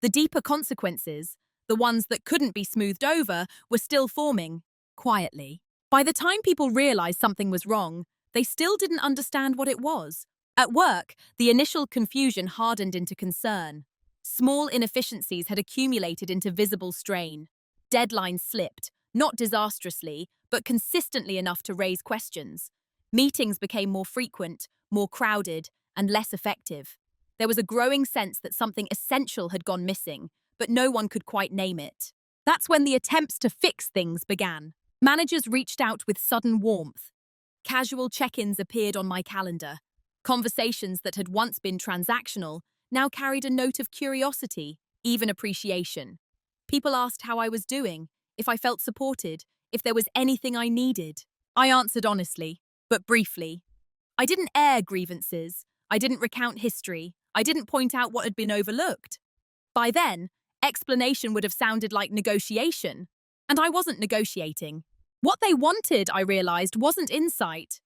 The deeper consequences, the ones that couldn't be smoothed over, were still forming, quietly. By the time people realized something was wrong, they still didn't understand what it was. At work, the initial confusion hardened into concern. Small inefficiencies had accumulated into visible strain. Deadlines slipped, not disastrously, but consistently enough to raise questions. Meetings became more frequent, more crowded, and less effective. There was a growing sense that something essential had gone missing, but no one could quite name it. That's when the attempts to fix things began. Managers reached out with sudden warmth. Casual check-ins appeared on my calendar. Conversations that had once been transactional now carried a note of curiosity, even appreciation. People asked how I was doing, if I felt supported, if there was anything I needed. I answered honestly, but briefly. I didn't air grievances. I didn't recount history. I didn't point out what had been overlooked. By then, explanation would have sounded like negotiation. And I wasn't negotiating. What they wanted, I realized, wasn't insight.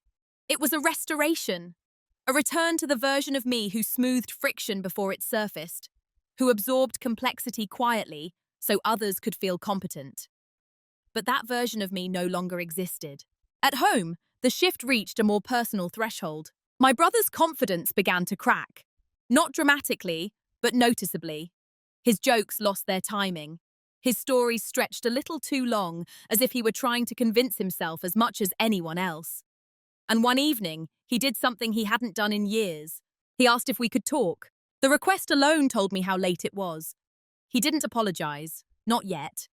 It was a restoration. A return to the version of me who smoothed friction before it surfaced, who absorbed complexity quietly so others could feel competent. But that version of me no longer existed. At home, the shift reached a more personal threshold. My brother's confidence began to crack. Not dramatically, but noticeably. His jokes lost their timing. His stories stretched a little too long, as if he were trying to convince himself as much as anyone else. And one evening, he did something he hadn't done in years. He asked if we could talk. The request alone told me how late it was. He didn't apologize. Not yet.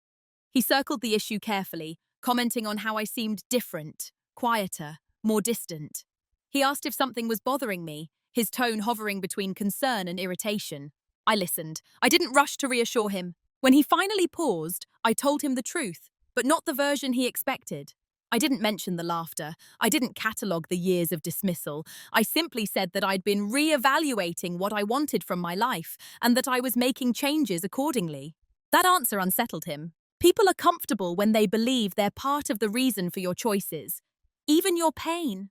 He circled the issue carefully, commenting on how I seemed different, quieter, more distant. He asked if something was bothering me, his tone hovering between concern and irritation. I listened. I didn't rush to reassure him. When he finally paused, I told him the truth, but not the version he expected. I didn't mention the laughter. I didn't catalogue the years of dismissal. I simply said that I'd been re-evaluating what I wanted from my life and that I was making changes accordingly. That answer unsettled him. People are comfortable when they believe they're part of the reason for your choices, even your pain.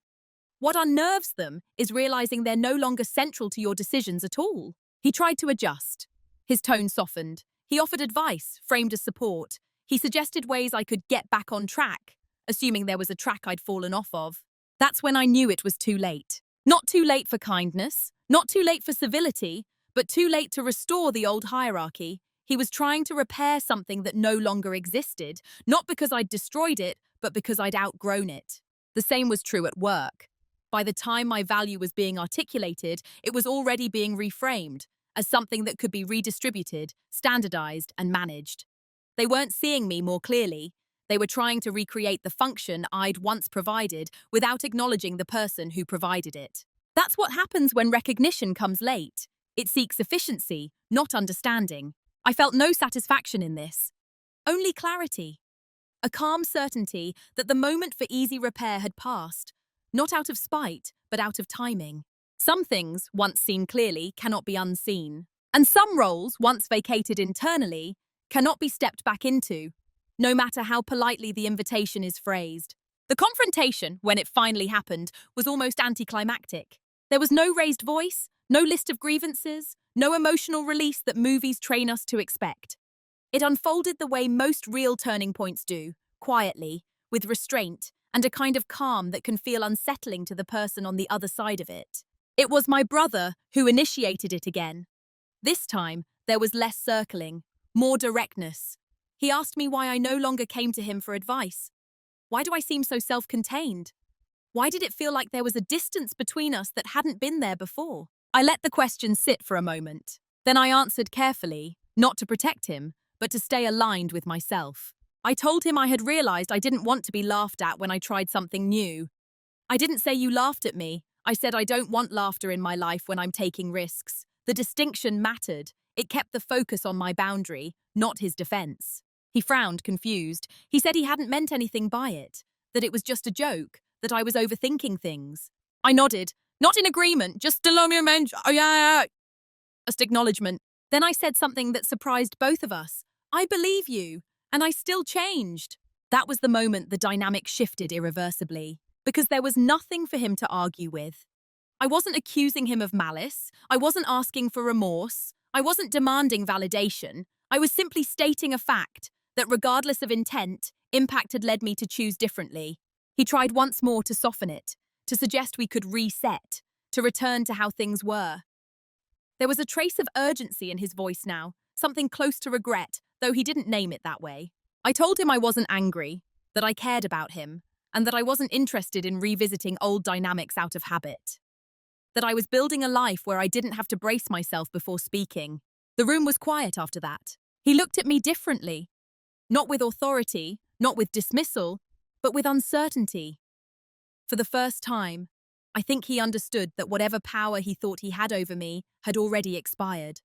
What unnerves them is realizing they're no longer central to your decisions at all. He tried to adjust. His tone softened. He offered advice, framed as support. He suggested ways I could get back on track, assuming there was a track I'd fallen off of. That's when I knew it was too late. Not too late for kindness, not too late for civility, but too late to restore the old hierarchy. He was trying to repair something that no longer existed, not because I'd destroyed it, but because I'd outgrown it. The same was true at work. By the time my value was being articulated, it was already being reframed as something that could be redistributed, standardized, and managed. They weren't seeing me more clearly. They were trying to recreate the function I'd once provided without acknowledging the person who provided it. That's what happens when recognition comes late. It seeks efficiency, not understanding. I felt no satisfaction in this. Only clarity. A calm certainty that the moment for easy repair had passed, not out of spite, but out of timing. Some things, once seen clearly, cannot be unseen. And some roles, once vacated internally, cannot be stepped back into, no matter how politely the invitation is phrased. The confrontation, when it finally happened, was almost anticlimactic. There was no raised voice, no list of grievances, no emotional release that movies train us to expect. It unfolded the way most real turning points do, quietly, with restraint, and a kind of calm that can feel unsettling to the person on the other side of it. It was my brother who initiated it again. This time, there was less circling, more directness. He asked me why I no longer came to him for advice. Why do I seem so self-contained? Why did it feel like there was a distance between us that hadn't been there before? I let the question sit for a moment. Then I answered carefully, not to protect him, but to stay aligned with myself. I told him I had realized I didn't want to be laughed at when I tried something new. I didn't say you laughed at me. I said I don't want laughter in my life when I'm taking risks. The distinction mattered. It kept the focus on my boundary, not his defense. He frowned, confused. He said he hadn't meant anything by it, that it was just a joke, that I was overthinking things. I nodded, not in agreement, just along your mensch. Oh, yeah. Just acknowledgement. Then I said something that surprised both of us. I believe you, and I still changed. That was the moment the dynamic shifted irreversibly, because there was nothing for him to argue with. I wasn't accusing him of malice. I wasn't asking for remorse. I wasn't demanding validation. I was simply stating a fact that regardless of intent, impact had led me to choose differently. He tried once more to soften it, to suggest we could reset, to return to how things were. There was a trace of urgency in his voice now, something close to regret, though he didn't name it that way. I told him I wasn't angry, that I cared about him, and that I wasn't interested in revisiting old dynamics out of habit. That I was building a life where I didn't have to brace myself before speaking. The room was quiet after that. He looked at me differently. Not with authority, not with dismissal, but with uncertainty. For the first time, I think he understood that whatever power he thought he had over me had already expired.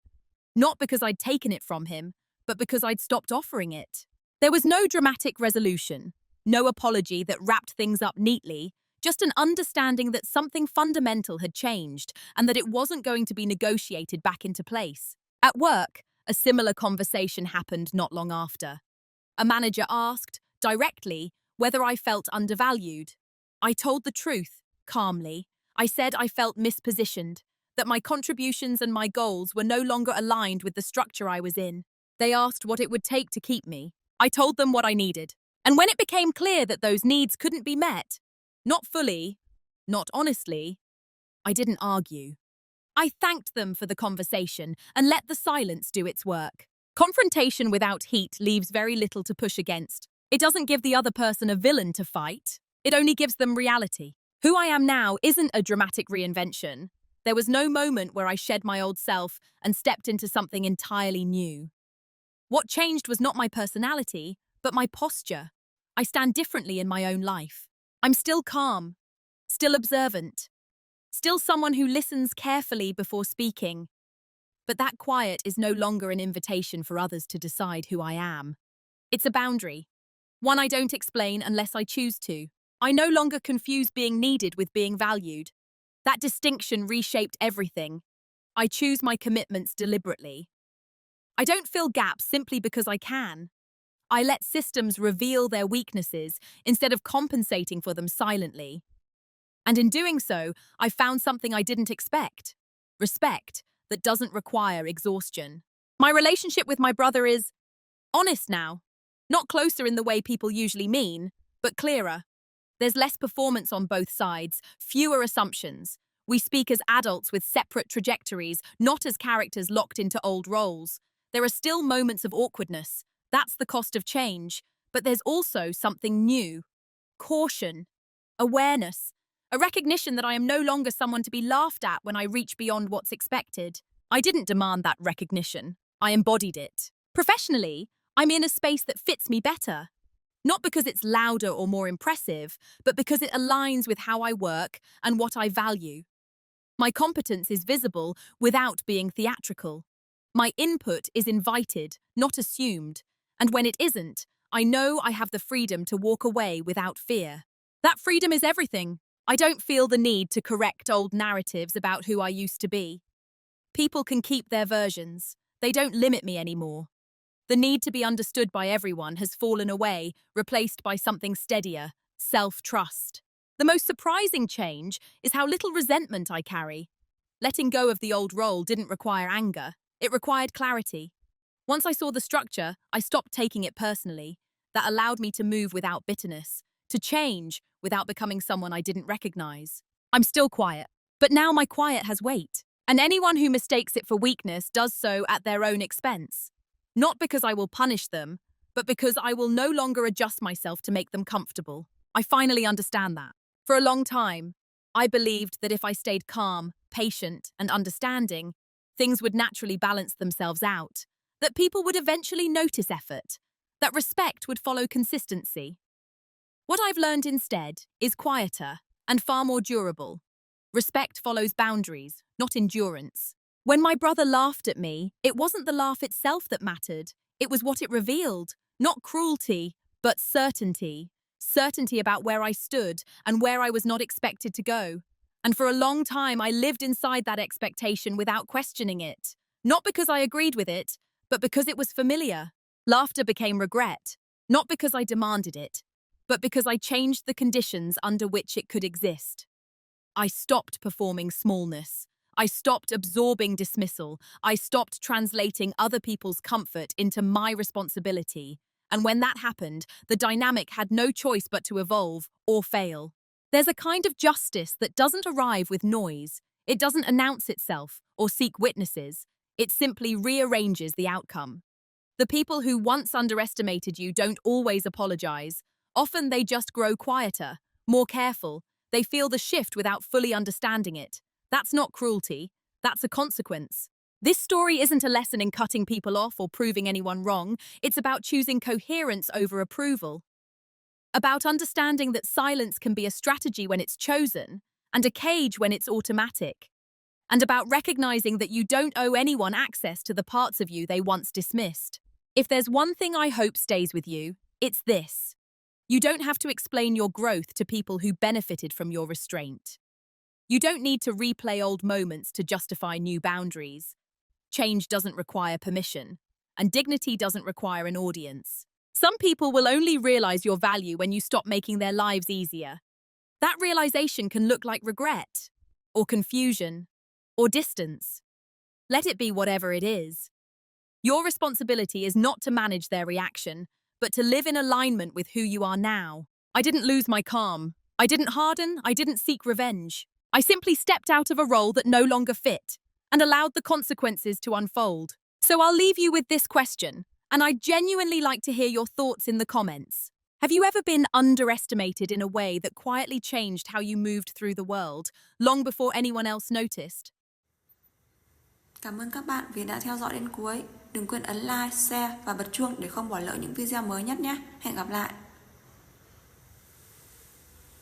Not because I'd taken it from him, but because I'd stopped offering it. There was no dramatic resolution, no apology that wrapped things up neatly, just an understanding that something fundamental had changed and that it wasn't going to be negotiated back into place. At work, a similar conversation happened not long after. A manager asked, directly, whether I felt undervalued. I told the truth, calmly. I said I felt mispositioned, that my contributions and my goals were no longer aligned with the structure I was in. They asked what it would take to keep me. I told them what I needed. And when it became clear that those needs couldn't be met, not fully, not honestly, I didn't argue. I thanked them for the conversation and let the silence do its work. Confrontation without heat leaves very little to push against. It doesn't give the other person a villain to fight. It only gives them reality. Who I am now isn't a dramatic reinvention. There was no moment where I shed my old self and stepped into something entirely new. What changed was not my personality, but my posture. I stand differently in my own life. I'm still calm, still observant, still someone who listens carefully before speaking. But that quiet is no longer an invitation for others to decide who I am. It's a boundary, one I don't explain unless I choose to. I no longer confuse being needed with being valued. That distinction reshaped everything. I choose my commitments deliberately. I don't fill gaps simply because I can. I let systems reveal their weaknesses instead of compensating for them silently. And in doing so, I found something I didn't expect. Respect that doesn't require exhaustion. My relationship with my brother is honest now. Not closer in the way people usually mean, but clearer. There's less performance on both sides, fewer assumptions. We speak as adults with separate trajectories, not as characters locked into old roles. There are still moments of awkwardness. That's the cost of change. But there's also something new. Caution. Awareness. A recognition that I am no longer someone to be laughed at when I reach beyond what's expected. I didn't demand that recognition. I embodied it. Professionally, I'm in a space that fits me better. Not because it's louder or more impressive, but because it aligns with how I work and what I value. My competence is visible without being theatrical. My input is invited, not assumed. And when it isn't, I know I have the freedom to walk away without fear. That freedom is everything. I don't feel the need to correct old narratives about who I used to be. People can keep their versions. They don't limit me anymore. The need to be understood by everyone has fallen away, replaced by something steadier, self-trust. The most surprising change is how little resentment I carry. Letting go of the old role didn't require anger. It required clarity. Once I saw the structure, I stopped taking it personally. That allowed me to move without bitterness, to change without becoming someone I didn't recognize. I'm still quiet, but now my quiet has weight. And anyone who mistakes it for weakness does so at their own expense. Not because I will punish them, but because I will no longer adjust myself to make them comfortable. I finally understand that. For a long time, I believed that if I stayed calm, patient, and understanding, things would naturally balance themselves out, that people would eventually notice effort, that respect would follow consistency. What I've learned instead is quieter and far more durable. Respect follows boundaries, not endurance. When my brother laughed at me, it wasn't the laugh itself that mattered. It was what it revealed. Not cruelty, but certainty. Certainty about where I stood and where I was not expected to go. And for a long time, I lived inside that expectation without questioning it. Not because I agreed with it, but because it was familiar. Laughter became regret. Not because I demanded it, but because I changed the conditions under which it could exist. I stopped performing smallness. I stopped absorbing dismissal. I stopped translating other people's comfort into my responsibility. And when that happened, the dynamic had no choice but to evolve or fail. There's a kind of justice that doesn't arrive with noise. It doesn't announce itself or seek witnesses. It simply rearranges the outcome. The people who once underestimated you don't always apologize. Often they just grow quieter, more careful. They feel the shift without fully understanding it. That's not cruelty. That's a consequence. This story isn't a lesson in cutting people off or proving anyone wrong. It's about choosing coherence over approval. about understanding that silence can be a strategy when it's chosen and a cage when it's automatic, and about recognizing that you don't owe anyone access to the parts of you they once dismissed. If there's one thing I hope stays with you, it's this. You don't have to explain your growth to people who benefited from your restraint. You don't need to replay old moments to justify new boundaries. Change doesn't require permission, and dignity doesn't require an audience. Some people will only realize your value when you stop making their lives easier. That realization can look like regret, or confusion, or distance. Let it be whatever it is. Your responsibility is not to manage their reaction, but to live in alignment with who you are now. I didn't lose my calm. I didn't harden. I didn't seek revenge. I simply stepped out of a role that no longer fit and allowed the consequences to unfold. So I'll leave you with this question, and I'd genuinely like to hear your thoughts in the comments. Have you ever been underestimated in a way that quietly changed how you moved through the world, long before anyone else noticed? Cảm ơn các bạn vì đã theo dõi đến cuối. Đừng quên ấn like, share và bật chuông để không bỏ lỡ những video mới nhất nhé. Hẹn gặp lại.